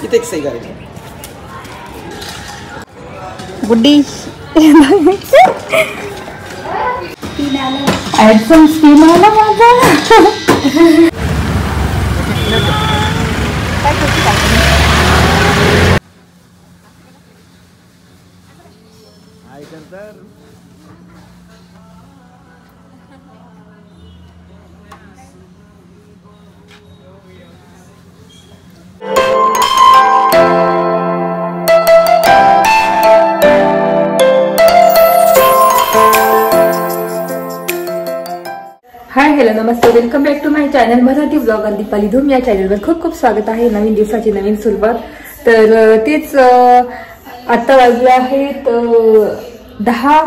इथे एक सही करायची. गुड्डी ॲडसन स्कीम आला माझा. हाय हॅलो नमस्ते, welcome back to my channel Marathi blogger Deepali Dhoom. या चॅनलवर खूप खूप स्वागत आहे. नवीन दिवसाची नवीन सुरुवात. तर तेच आता वाजले आहेत 10.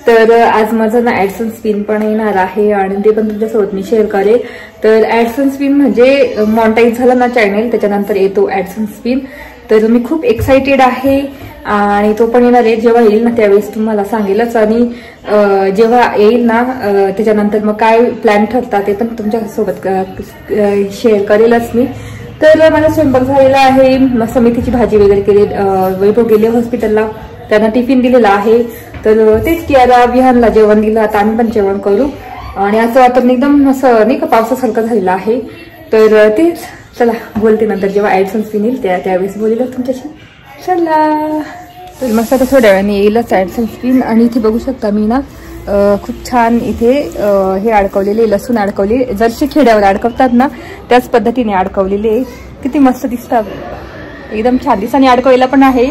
तर आज माझं ना ॲडसन स्पिन पण येणार आहे आणि ते पण तुमच्यासोबत मी शेअर करेल. तर ॲडसन स्पिन म्हणजे मॉनिटाईज झालं ना चॅनल, त्याच्यानंतर येतो ॲडसन स्पिन. तर मी खूप एक्साइटेड आहे आणि तो पण येणार आहे. जेव्हा येईल ना त्यावेळेस तुम्हाला सांगेलच. आणि जेव्हा येईल ना त्याच्यानंतर मग काय प्लॅन ठरतात ते पण तुमच्यासोबत शेअर करेलच मी. तर माझा स्वयंपाक झालेला आहे. मस्त मेथीची भाजी वगैरे केली. वैभव गेले हॉस्पिटलला, त्यांना टिफिन दिलेला आहे. तर तेच की आता विहानला जेवण दिलं, आता आम्ही पण जेवण करू. आणि असं वातावरण एकदम असं नाही का पावसासारखं झालेलं आहे. तर तेच चला बोलते नंतर जेव्हा ॲडसन स्पिन येईल त्यावेळेस बोलेल तुमच्याशी. चला तर मस्त आता थोड्या वेळाने येईलच ॲडसन स्पिन. आणि इथे बघू शकता मी ना खूप छान इथे हे अडकवलेले, लसूण अडकवले. जरसे खेड्यावर अडकवतात ना त्याच पद्धतीने अडकवलेले. किती मस्त दिसतात, एकदम छान दिसत. आणि अडकवलेला पण आहे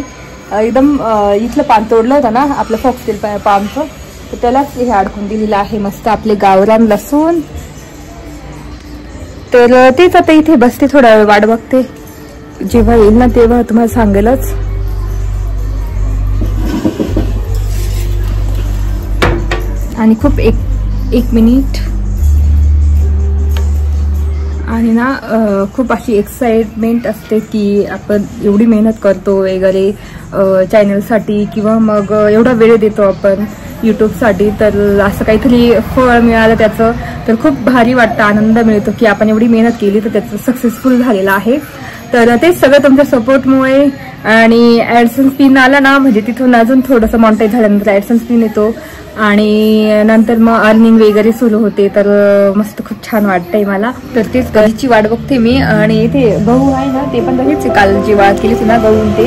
एकदम. इथलं पान तोडलं होतं ना आपलं फॉक्सटेल पानचं, तर त्यालाच हे अडकून दिलेलं आहे मस्त आपले गावरान लसूण. तर तेच आता इथे बसते, थोडा वेळ वाट बघते. जेव्हा येईल ना तेव्हा तुम्हाला सांगेलच. आणि खूप एक मिनिट. आणि ना खूप अशी एक्साइटमेंट असते की आपण एवढी मेहनत करतो वगैरे चॅनलसाठी, किंवा मग एवढा वेळ देतो आपण यूट्यूबसाठी. तर असं काहीतरी फळ मिळालं त्याचं तर खूप भारी वाटतं, आनंद मिळतो की आपण एवढी मेहनत केली तर त्याचं सक्सेसफुल झालेलं आहे. तर तेच सगळं तुमच्या सपोर्टमुळे. आणि ॲडसन स्पिन आला ना म्हणजे तिथून अजून थोडंसं मॉनिटाईज झाल्यानंतर ॲडसन स्पिन येतो आणि नंतर मग अर्निंग वगैरे सुरू होते. तर मस्त खूप छान वाटतंय मला. तर तेच घरीची वाट बघते मी. आणि ते गहू आहे ना ते पण तसेच काल जी वाळत केली ना गहू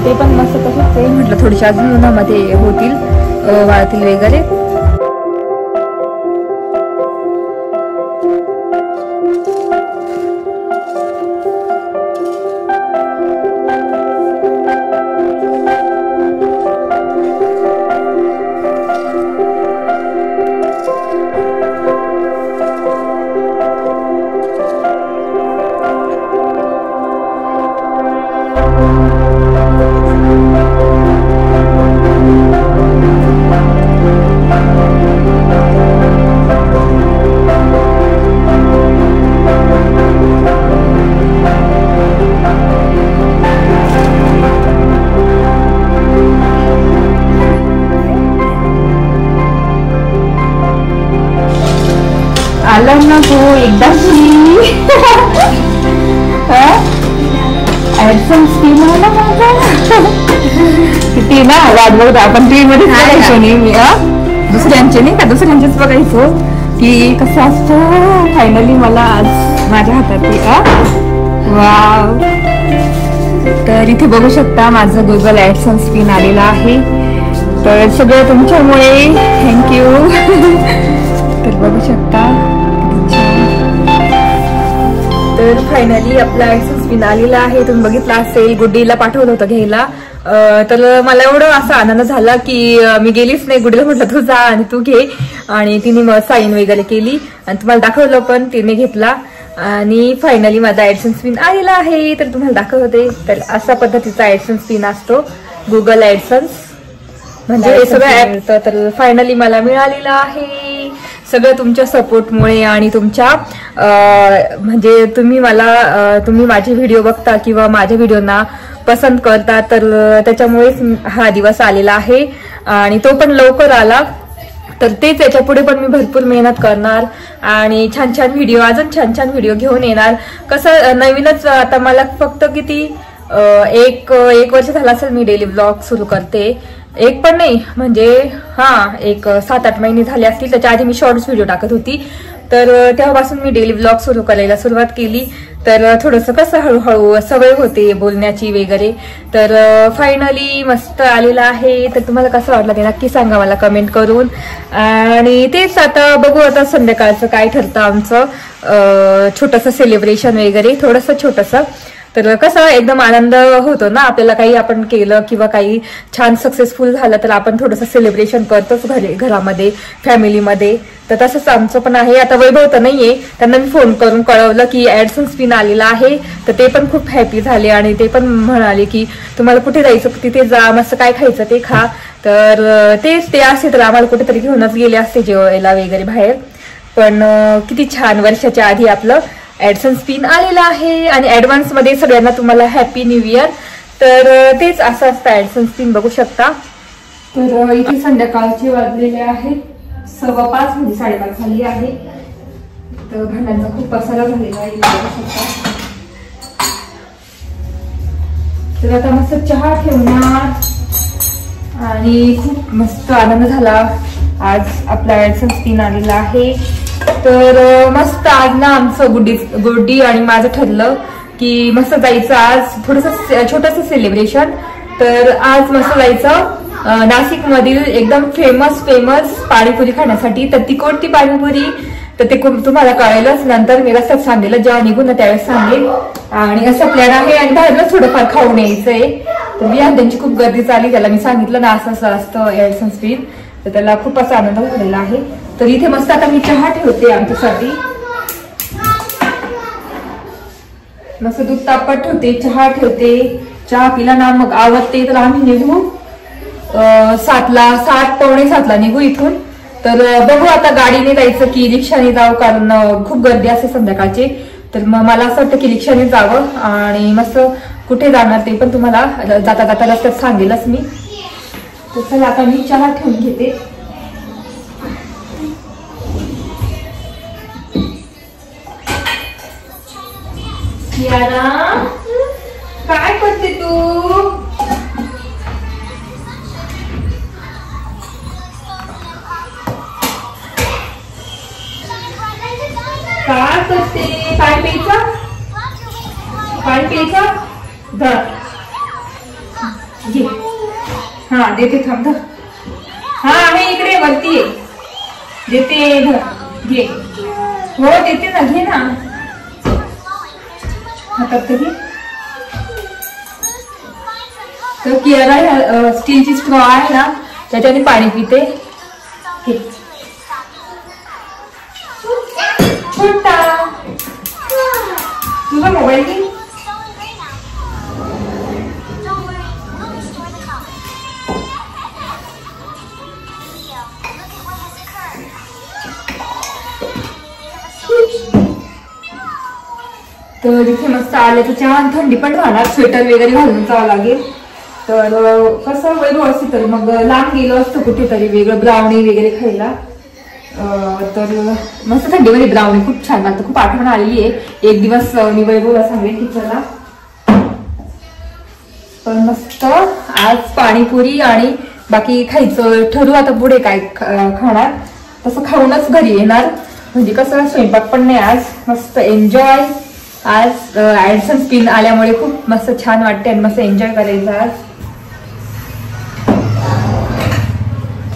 ते पण मस्त तसंच ते म्हटलं थोडीशी अजून उन्हामध्ये होतील, वाळतील वगैरे. आलं ना तू एकदा ॲडसन स्कीम आला माझा. किती ना वाट बघतो आपण टीव्ही मध्ये बघायचो नेहमी. दुसऱ्यांचे नाही का, दुसऱ्यांचेच बघायचो की कसं असतं. फायनली मला आज माझ्या हातात वाव. तर इथे बघू शकता माझं गुगल ॲडसन स्पिन आलेला आहे. तर सगळं तुमच्यामुळे, थँक्यू. तर बघू शकता. तर फायनली आपला ॲडसन स्पिन आलेला आहे. तुम्ही बघितला असेल, गुड्डीला पाठवलं होतं घ्यायला. तर मला एवढं असा आनंद झाला की मी गेलीच नाही. गुड्डीला म्हटलं तू जा आणि तू घे. आणि तिने मग साईन वगैरे केली आणि तुम्हाला दाखवलं पण, तिने घेतला. आणि फायनली माझा ॲडसन स्पिन आलेला आहे. तर तुम्हाला दाखवते. तर अशा पद्धतीचा ॲडसन स्पिन असतो गुगल ॲडसन्स, म्हणजे हे सगळं ॲप. तर फायनली मला मिळालेलं आहे सगळं तुमच्या सपोर्टमुळे. आणि तुमच्या म्हणजे तुम्ही माझे व्हिडिओ बघता किंवा माझ्या व्हिडिओना पसंत करता, तर त्याच्यामुळेच हा दिवस आलेला आहे. आणि तो पण लवकर आला. तर तेच याच्या पुढे पण मी भरपूर मेहनत करणार आणि छान छान व्हिडिओ, अजून छान छान व्हिडिओ घेऊन येणार. कसं नवीनच आता मला फक्त किती एक वर्ष झाला असेल मी डेली ब्लॉग सुरू करते. एक पण नाही म्हणजे एक 7-8 महिने झाले असतील. त्याच्या आधी मी शॉर्ट्स व्हिडिओ टाकत होती. तर तेव्हापासून मी डेली ब्लॉग सुरू करायला सुरुवात केली. तर थोडंसं कसं हळूहळू सवय होते बोलण्याची वगैरे. तर फायनली मस्त आलेला आहे. तर तुम्हाला कसं वाटलं ते नक्की सांगा मला कमेंट करून. आणि तेच आता बघू आता संध्याकाळचं काय ठरतं आमचं छोटंसं सेलिब्रेशन वगैरे थोडंसं छोटंसं. तर कसं एकदम आनंद होतो ना आपल्याला काही आपण केलं किंवा काही छान सक्सेसफुल झालं तर आपण थोडंसं सेलिब्रेशन करतोच घरामध्ये फॅमिलीमध्ये. तर तसंच आमचं पण आहे. आता वैभव तर नाहीये, त्यांना मी फोन करून कळवलं की ॲडसन स्पिन आलेला आहे. तर ते पण खूप हॅपी झाले आणि ते पण म्हणाले की तुम्हाला कुठे जायचं तिथे जा, मस्त काय खायचं ते खा. तर ते असते तर आम्हाला कुठेतरी घेऊनच गेले असते जेवायला वगैरे बाहेर. पण किती छान वर्षाच्या आधी आपलं ॲडसन स्पिन आलेला आहे. आणि ॲडव्हान्स मध्ये सगळ्यांना तुम्हाला हॅपी न्यू इयर. तर तेच असं असतं ॲडसन स्पिन बघू शकता. तर इथे संध्याकाळचे वाजलेले आहेत 5:15 म्हणजे 5:30 झाली आहे. तर भांड्यांचा खूप पसारा झालेला आहे बघू शकता. तर आता मस्त चहा ठेवणार आणि खूप मस्त आनंद झाला. आज आपला ॲडसन स्पिन आलेला आहे. तर मस्त आज ना आमचं गुड्डी आणि माझं ठरलं की मस्त जायचं आज थोडंसं छोटंसं सेलिब्रेशन. तर आज मस्त जायचं नाशिक मधील एकदम फेमस पाणीपुरी खाण्यासाठी. तर ती कोणती पाणीपुरी तर ते तुम्हाला कळेलच नंतर. मी रस्त्यात सांगेल जेव्हा निघून ना त्यावेळेस सांगेल. आणि असं प्लॅन आहे आणि बाहेरच थोडंफार खाऊन यायचंय. तर मी त्यांची खूप गर्दी चालली. त्याला मी सांगितलं ना असं असतं ॲडसन स्पिन. तर त्याला खूप असा आनंद झालेला आहे. तर इथे मस्त आता मी चहा ठेवते आमच्यासाठी. मस्त दूध तापत ठेवते, चहा ठेवते. चहा पिला ना मग आवडते. तर आम्ही निघू 7:15 निघू इथून. तर बघू आता गाडीने जायचं की रिक्षाने जाऊ, कारण खूप गर्दी असते संध्याकाळची. तर मग मला असं वाटतं की रिक्षाने जावं. आणि मस्त कुठे जाणार ते पण तुम्हाला जाता जाता रस्त्यात सांगेलच मी. तर चला आता मी चहा ठेवून घेते. कियारा काय करते तू? काय करते? पाणी प्यायचं? पाणी प्यायचं? धर घे. देते थांब धर. आहे इकडे वरती आहे. देते धर घे. हो देते ना, घे ना हातात घे. तर कियारा स्टीलची स्ट्रॉ आहे ना त्याच्याने पाणी पिते. छोटा तुझा मोबाईल घे. तर इथे मस्त आले तर छान थंडी पण राहणार. स्वेटर वगैरे घालून जावं लागेल. तर कसं वैभव असते तर मग लांब गेलो असतं कुठेतरी वेगळं ब्राउनी वगैरे खायला. तर मस्त थंडीमध्ये ब्राउनी खूप छान लागतं. खूप आठवण आलेली आहे. एक दिवस मी वैभवला सांगेन की चला. पण मस्त आज पाणीपुरी आणि बाकी खायचं ठरवू आता पुढे काय खाणार. तसं खाऊनच घरी येणार म्हणजे कसं स्वयंपाक पण नाही आज. मस्त एन्जॉय. आज ॲडसन स्पिन आल्यामुळे खूप मस्त छान वाटते आणि मस्त एन्जॉय करायचं आज.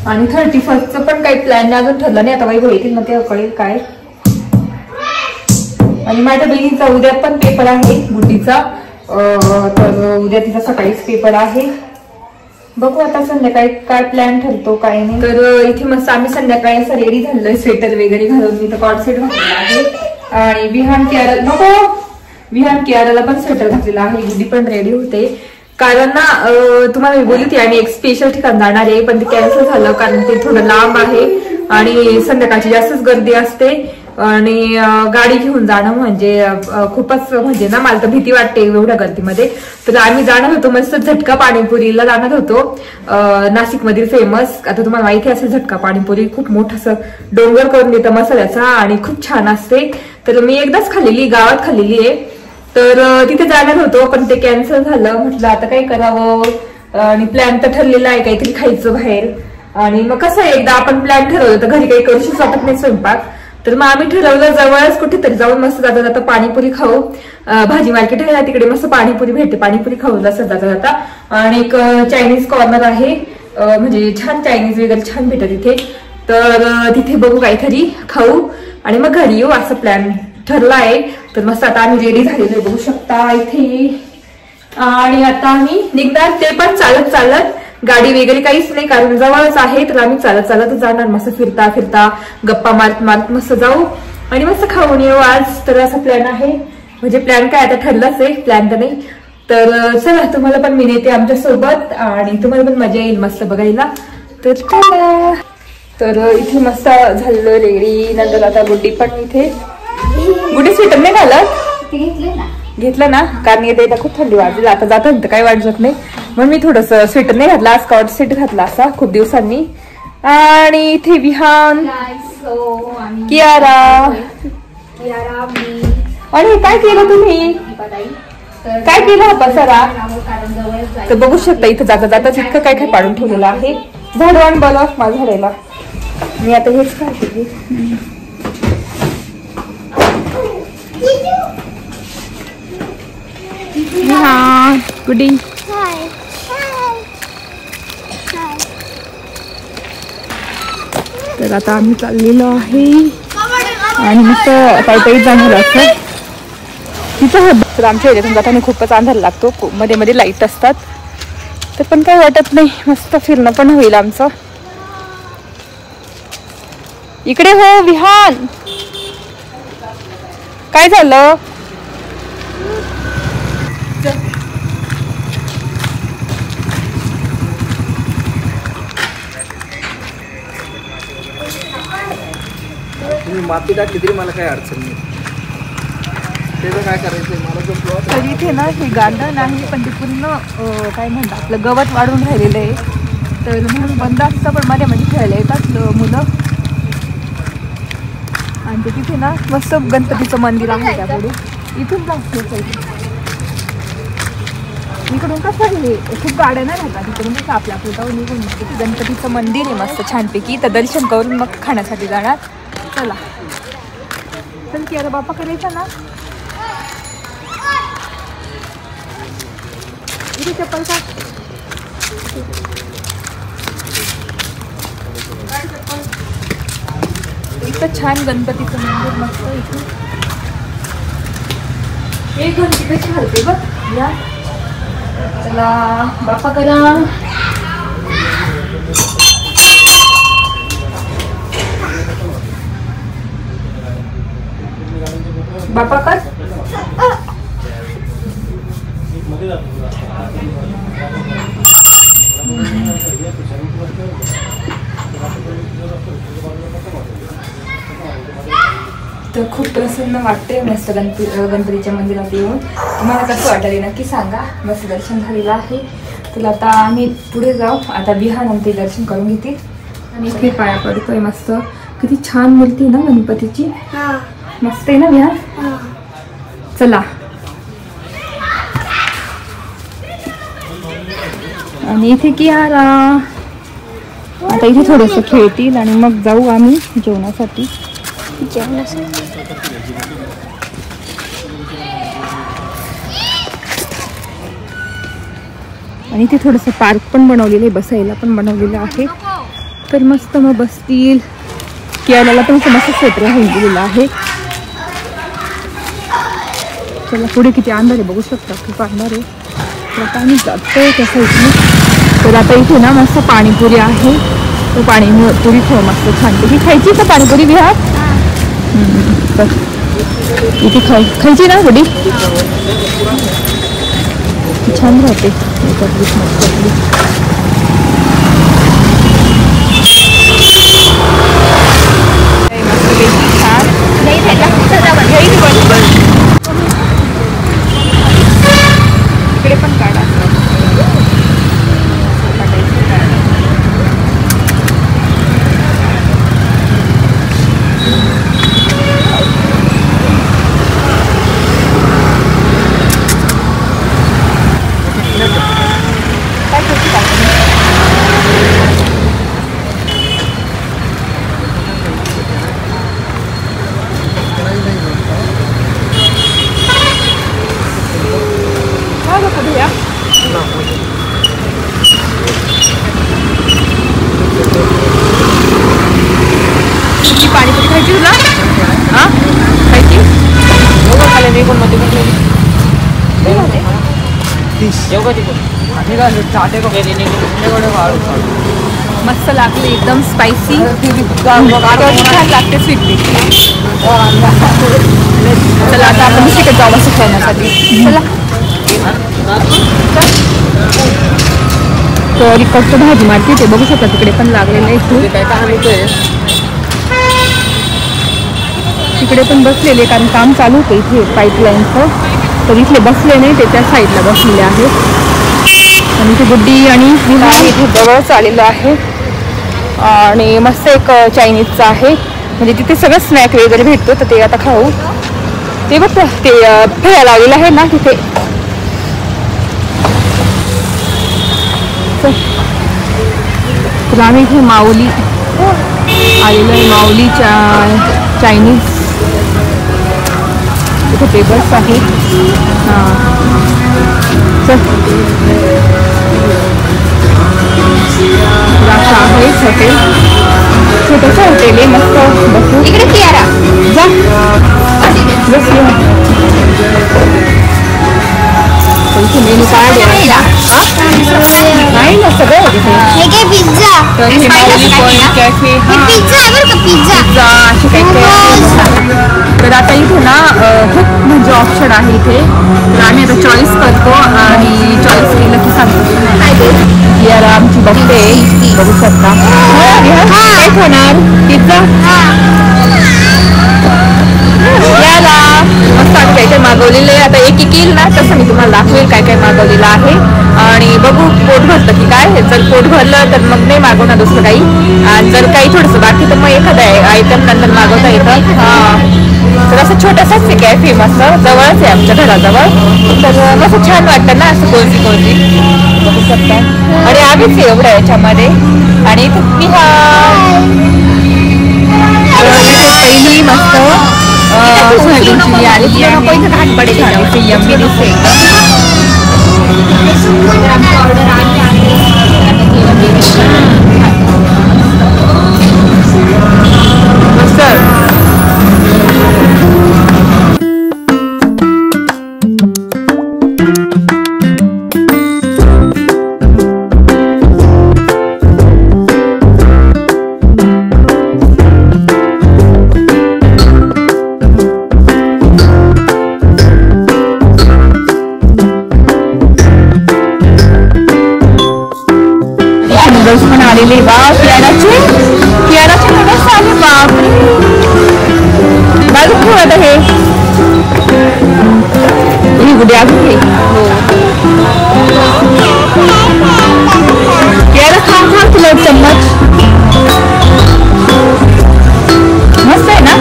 आणि 31st पण काही प्लॅन अजून ठरला नाही. आता वैभव येतील ना तेव्हा कळेल काय. आणि माझ्या बहिणीचा उद्या पण पेपर आहे गुड्डीचा. तर उद्या तिचा सकाळीच पेपर आहे. बघू आता संध्याकाळी काय प्लॅन ठरतो काय नाही. तर इथे मस्त आम्ही संध्याकाळी असं रेडी झालोय स्वेटर वगैरे घालून. मी तर कॉट सेट घातलेला आहे. आणि विहान कियाराला पण स्वेटर घातलेला आहे. गुड्डी पण रेडी होते. कारण ना तुम्हाला मी बोलली होती आम्ही एक स्पेशल ठिकाण जाणार आहे पण ते कॅन्सल झालं कारण ते थोडं लांब आहे आणि संध्याकाळची जास्तच गर्दी असते. आणि गाडी घेऊन जाणं म्हणजे खूपच म्हणजे ना मला तर भीती वाटते एवढ्या गर्दीमध्ये. तर आम्ही जाणार होतो मस्त झटका पाणीपुरीला जाणार होतो. नाशिक मधील फेमस. आता तुम्हाला माहिती असेल झटका पाणीपुरी खूप मोठं असं डोंगर करून देतं मसाल्याचा आणि खूप छान असते. तर मी एकदाच खाल्लेली, गावात खाल्लेली आहे. तर तिथे जाणार होतो पण ते कॅन्सल झालं. म्हटलं आता काय करावं आणि प्लॅन तर ठरलेला आहे काहीतरी खायचं बाहेर. आणि मग कसं एकदा आपण प्लॅन ठरवलं तर घरी काही करूशीच वाटत नाही स्वयंपाक. तर मग आम्ही ठरवलं जवळच कुठेतरी जाऊन मस्त जाता जाता पाणीपुरी खाऊ. भाजी मार्केट आहे ना तिकडे मस्त पाणीपुरी भेटते, पाणीपुरी खाऊ असं जाता जाता. आणि एक चायनीज कॉर्नर आहे, म्हणजे छान चायनीज वगैरे छान भेटत तिथे. तर तिथे बघू काहीतरी खाऊ आणि मग घरी येऊ असं प्लॅन ठरला आहे. तर मस्त आता आम्ही रेडी झालेलो बघू शकता इथे. आणि आता आम्ही निघणार, ते पण चालत चालत, गाडी वगैरे काहीच नाही कारण जवळच आहे. तर आम्ही चालत चालत जाणार, मस्त फिरता फिरता गप्पा मारत मारत मस्त जाऊ आणि मस्त खाऊन येऊ आज. तर असा प्लॅन आहे, म्हणजे प्लॅन काय आता ठरलाच आहे, प्लॅन तर नाही. तर चला तुम्हाला पण मी नेते आमच्या सोबत आणि तुम्हाला पण मजा येईल मस्त बघायला. तर चला. तर इथे मस्त झालं रेडी. नंतर आता गुड्डी पण इथे, गुड्डी स्वेटर नाही घालत, घेतलं ना कारण येते खूप थंडी वाजली. आता जाता काही वाटत नाही म्हणून मी थोडस स्वेटर नाही घातला, स्कॉट सेट घातला असा खूप दिवसांनी. आणि इथे विहान, कियारा. आणि काय केलं तुम्ही, काय केलं हा पसारा. तर बघू शकता इथं जाता जाता इतकं काय काय पाडून ठेवलेलं आहे. झाडवाण बोला माझ्या झाडाला मी आता हेच काढते. हा गुडी, तर आता आम्ही चाललेलो आहे आणि मस्त पायपाई जाणार असं तिथं. तर आमच्या एरियातून जाताना खूपच अंधार लागतो, मध्ये मध्ये लाईट असतात. तर पण काही वाटत नाही, मस्त फिरणं पण होईल आमचं. इकडे हो विहान, काय झालं. माती टाकली तरी मला काही अडचण नाही. त्याचं काय करायचं मला जो प्लॉट. तर इथे ना हे गार्डन आहे पण ते पूर्ण काय म्हणतात आपलं गवत वाढून राहिलेलं आहे. तर म्हणून बंद असतं पण मध्ये मध्ये खेळायला येतात मुलं. आणि ते तिथे ना मस्त गणपतीचं मंदिर आहे त्यापुढे. इथून जास्त इकडून कसं हे खूप गाड्या नाही राहतात, इकडून कसं आपल्या पुटावर निघून तिथे गणपतीचं मंदिर आहे मस्त छानपैकी. तर दर्शन करून मग खाण्यासाठी जाणार. चला चल की अरे बापा करायचा ना. इथे चप्पल का इथं छान गणपतीचं मंदिर मस्त. इथे एक गणपती कशी हलते बघ या. चला बापा करा. बापा कर. तर खूप प्रसन्न वाटते मस्त गणपतीच्या मंदिरात येऊन. तुम्हाला कसं वाटले नक्की सांगा. मस्त दर्शन झालेलं आहे. तर आता आम्ही पुढे जाऊ. आता विहान ते दर्शन करून घेतील आणि इथे पाया पडतोय. मस्त किती छान मूर्ती ना गणपतीची, मस्त आहे ना विहान. चला आणि इथे कियारा आता इथे थोडंसं खेळतील आणि मग जाऊ आम्ही जेवणासाठी. आणि इथे थोडंसं पार्क पण बनवलेलं आहे, बसायला पण बनवलेलं आहे. तर मस्त मग बसतील. कियाराला पण मस्त स्वेटर होऊन गेलेलं आहे. चला पुढे किती अंधार आहे बघू शकता, खूप अंधार आहे. तर आता आम्ही जातोय कसं इथे. तर आता इथे ना मस्त पाणीपुरी आहे. तो पाणीपुरी खाऊ मस्त छानपैकी. खायची का पाणीपुरी विहार. तर इथे खायची ना गुडी, छान राहते. इकडे पण काढा. मस्त लागली एकदम स्पायसी. छान लागते स्वीट डिश. चला आता आपण दुसरीकडे जाऊ असं खाण्यासाठी. चला तर इकडचं भाजी मार्केट आहे, बघू शकता तिकडे पण लागलेलं आहे खूप. तिकडे पण बसलेले कारण काम चालू होतं इथे पाईपलाईनचं, तर इथले बसले नाही, ते त्या साईडला बसलेले आहेत. आणि इथे गुड्डी आणि इथे जवळच आलेलं आहे. आणि मस्त एक चायनीजचं आहे, म्हणजे तिथे सगळं स्नॅक वगैरे भेटतो, तर ते आता खाऊ. ते बघ ते फळ्या लावलेलं आहे ना तिथे. तर आम्ही इथे माऊली आलेलं आहे, माऊली चायनीज. इथे टेबल्स आहेत. हां चल असं आहे हॉटेल, छोटंसं हॉटेल आहे, मस्त बसू. इकडे कियारा जा बस. इथे मेनू कार्ड आहे नाही ना, सगळं आहे तिथे. तर हे माऊली पॉईंट कॅफे, पिझ्झा असे काही काही. तर आता इथे ना खूप म्हणजे ऑप्शन आहे इथे, तर आम्ही आता चॉईस करतो आणि चॉईस केलं की सांगतो. याला आमची बघते, बघू शकता. काय खाणार? पिझ्झा. याला मस्त आम्ही काय काय मागवलेलं आहे. आता एक येईल ना तसं मी तुम्हाला दाखवेल काय काय मागवलेलं आहे. आणि बघू पोट भरतं की काय. जर पोट भरलं तर मग नाही मागवणार दुसरं काही, आणि जर काही थोडंसं बाकी तर मग एखादा आयटम नंतर मागवता येतं. हां तर असं छोटंसंच आहे कॅफे, मस्त जवळच आहे आमच्या घराजवळ. तर मस्त छान वाटतं ना असं कोणती कोणती, बघू शकता. आणि आम्हीच आहे एवढं याच्यामध्ये. आणि इथे पहिली मस्त सोयाबीन चिली आलेली आहे. घाट पडेल यम्मी दिसते मस्त. नूडल्स पण आलेले. वा कियाराचे नूडल्स आले. बापरे बाजू ठेव आता. हे गुड्या अजून घे. हो कियारा खा तुला एक चम्मच. मस्त आहे ना.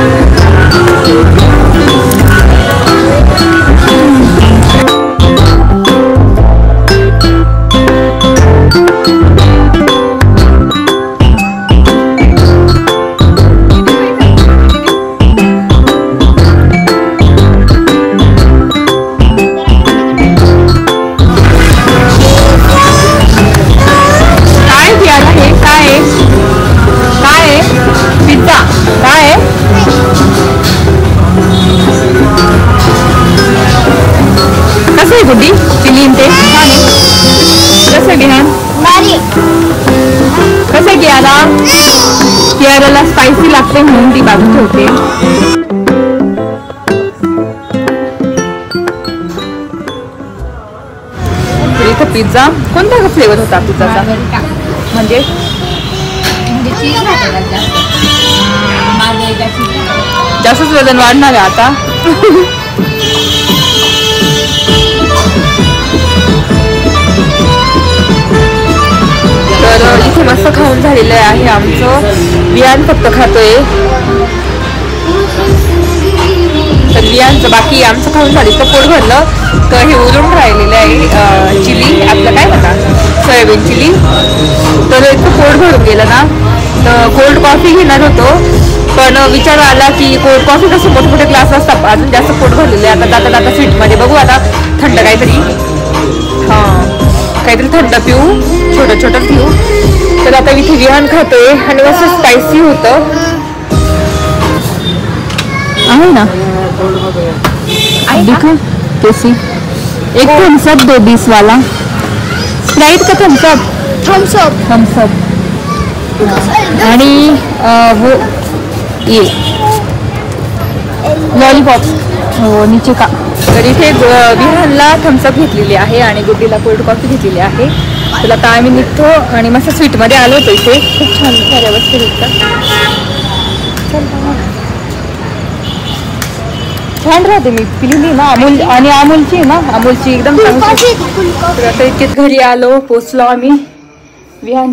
गुड्डी चिली ते छान आहे. कसं आहे बिहान? कसं आहे कियाराला स्पायसी लागते म्हणून ती बाजू ठेवते. इथं पिझ्झा कोणता फ्लेवर होता पिझ्झाचा? म्हणजे जास्तच वजन वाढणार आहे आता. तर इथे मस्त खाऊन झालेलं आहे आमचं. बियान फक्त खातोय, तर बियांचं बाकी आमचं खाऊन झाली तर पोट भरलं. तर हे उरून राहिलेलं आहे चिली, आपलं काय म्हणतात सोयाबीन चिली. तर इतकं पोट भरून गेलं ना. तर कोल्ड कॉफी घेणार होतो, पण विचार आला की कोल्ड कॉफी कसं मोठमोठे ग्लास असतात, अजून जास्त पोट भरलेले. आता जाता स्वीटमध्ये बघू आता थंड काहीतरी. हां काहीतरी थंड पिऊ, छोटं छोटं पिऊ. तर आता इथे विहान खातोय आणि मस्त स्पायसी होतं आहे ना. देखो कैसी एक थम्सअप दो 20 वाला, स्प्राइट का थम्सअप आणि वो ये लॉलीपॉप हो नीचे का. तर इथे विहानला थम्सअप घेतलेली आहे आणि गुड्डीला कोल्ड कॉफी घेतलेली आहे. तुला आता आम्ही निघतो आणि मस्त स्वीटमध्ये आलो होतो. इथे खूप छान साऱ्या वस्तू भेटतात. छान राहते. मी पिली ना अमूल आणि अमूलची ना, अमूलची एकदम चांगली. तर आता इतकेच घरी आलो, पोचलो आम्ही. विहान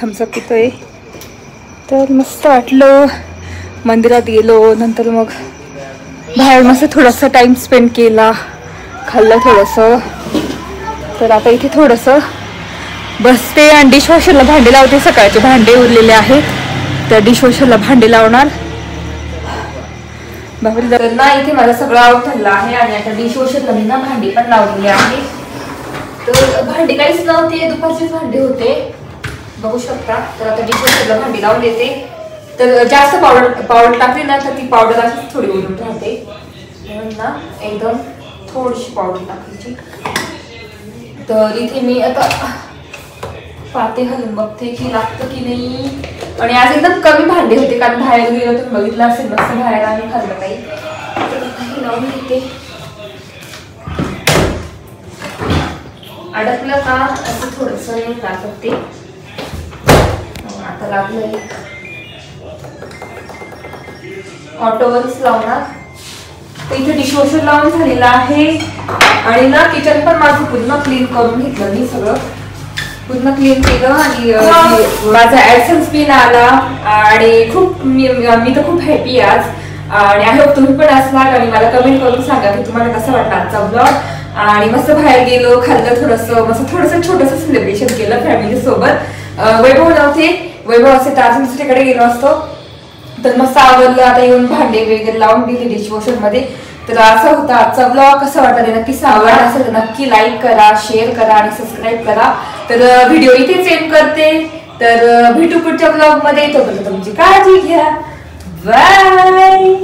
थम्सअप पितोय. तर मस्त वाटलं. मंदिरात गेलो, नंतर मग बाहेर मस्त थोडासा टाइम स्पेंड केला, खाल्लं थोडंसं. तर आता इथे थोडंसं बसते आणि डिशवॉशरला भांडे लावते. सकाळचे भांडे उरलेले आहेत, तर डिशवॉशरला भांडे लावणार. बाबा ना इथे मला सगळं आवडलं आहे आणि आता डिशवॉशरला मी ना भांडी पण लावलेली आहे. तर भांडे काहीच नव्हते, दुपारचेच भांडे होते, बघू शकता. तर आता डिशवॉशरला भांडी लावून देते. तर जास्त पावडर टाकली ना तर ती पावडर अशीच थोडी उडून राहते, म्हणून ना एकदम थोडीशी पावडर टाकायची. तर इथे मी आता पाते घालून बघते की लागतं की नाही. आणि आज एकदम कमी भांडे होते, कारण बाहेर गेलो तर बघितलं असेल मस्त बाहेर आम्ही खाल्लं काही. तर काही लावून घेते. अडकलं का असं थोडंसं नाही लागत ते. आता लागलं ऑटोवरच लावणार. तर इथे डिशवॉशर लावून झालेला आहे आणि ना किचन पण माझं पूर्ण क्लीन करून घेतलं. मी सगळं पूर्ण क्लीन केलं आणि माझा ऍडसेन्स पिन आला आणि खूप मी तर खूप हॅपी आज. आणि आय होप तुम्ही पण असणार आणि मला कमेंट करून सांगा की तुम्हाला कसं वाटलं आजचा ब्लॉग. आणि मस्त बाहेर गेलो, खाल्लं थोडंसं, मस्त थोडंसं छोटंसं सेलिब्रेशन केलं फॅमिली सोबत. वैभव नव्हते, वैभव असे तर अजून दुसरीकडे गेलो असतो. तर मस्त आवडलं. आता येऊन भांडे वगैरे लावून दिले डिशवॉशर मध्ये. तर असा होता आजचा ब्लॉग. कसं वाटलं नक्कीच आवडला असेल तर नक्की लाईक करा, शेअर करा आणि सबस्क्राईब करा. तर व्हिडिओ इथेच एंड करते. तर भेटू पुढच्या ब्लॉग मध्ये. तोपर्यंत तुमची काळजी घ्या. बाय.